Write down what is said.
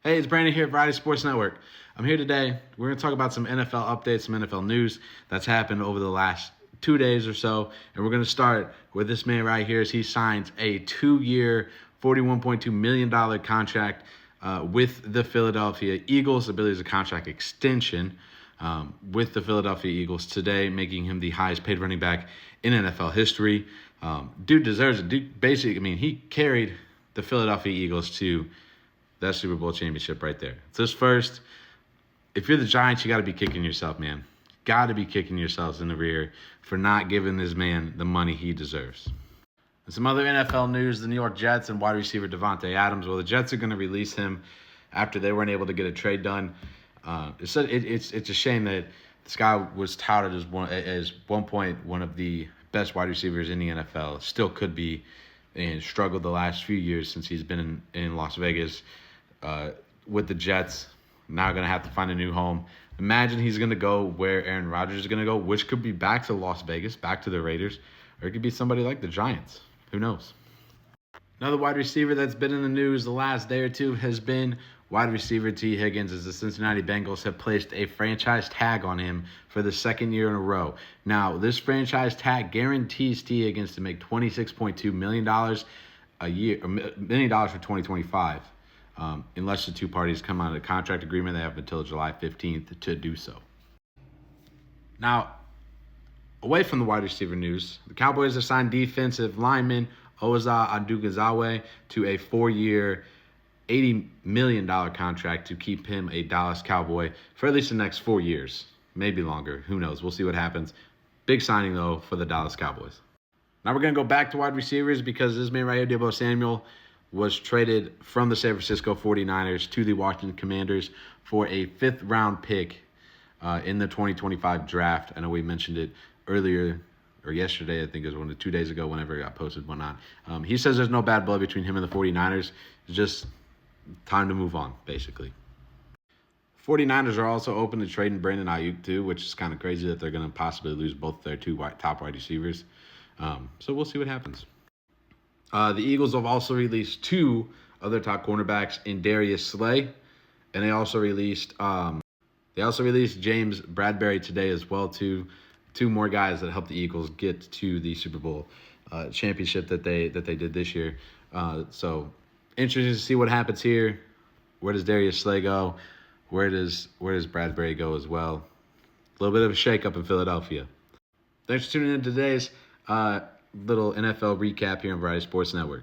Hey, it's Brandon here at Variety Sports Network. I'm here today. We're going to talk about some NFL updates, some NFL news that's happened over the last 2 days or so. And we're going to start with this man right here as he signs a 2-year, $41.2 million contract with the Philadelphia Eagles. I believe it's a contract extension with the Philadelphia Eagles today, making him the highest paid running back in NFL history. Dude deserves it. He carried the Philadelphia Eagles to that Super Bowl championship right there. It's his first. If you're the Giants, you got to be kicking yourself, man. Got to be kicking yourselves in the rear for not giving this man the money he deserves. And some other NFL news: the New York Jets and wide receiver Davante Adams. Well, the Jets are going to release him after they weren't able to get a trade done. It's a shame that this guy was touted as one point one of the best wide receivers in the NFL. Still could be, and struggled the last few years since he's been in Las Vegas. With the Jets, now going to have to find a new home. Imagine he's going to go where Aaron Rodgers is going to go, which could be back to Las Vegas, back to the Raiders, or it could be somebody like the Giants. Who knows? Another wide receiver that's been in the news the last day or two has been wide receiver Tee Higgins, as the Cincinnati Bengals have placed a franchise tag on him for the second year in a row. Now, this franchise tag guarantees Tee Higgins to make $26.2 million a year, $1 million for 2025. Unless the two parties come out of a contract agreement, they have until July 15th to do so. Now, away from the wide receiver news, the Cowboys have signed defensive lineman Osa Odighizuwa to a 4-year, $80 million contract to keep him a Dallas Cowboy for at least the next 4 years, maybe longer. Who knows? We'll see what happens. Big signing, though, for the Dallas Cowboys. Now we're going to go back to wide receivers because this man right here, Deebo Samuel, was traded from the San Francisco 49ers to the Washington Commanders for a 5th-round pick in the 2025 draft. I know we mentioned it earlier or yesterday. I think it was 2 days ago whenever it got posted, whatnot. He says there's no bad blood between him and the 49ers. It's just time to move on, basically. 49ers are also open to trading Brandon Aiyuk too, which is kind of crazy that they're going to possibly lose both their two top wide receivers. So we'll see what happens. The Eagles have also released 2 other top cornerbacks in Darius Slay, and they also released James Bradberry today as well. Two more guys that helped the Eagles get to the Super Bowl championship that they did this year. So interesting to see what happens here. Where does Darius Slay go? Where does Bradberry go as well? A little bit of a shakeup in Philadelphia. Thanks for tuning in to today's little NFL recap here on Variety Sports Network.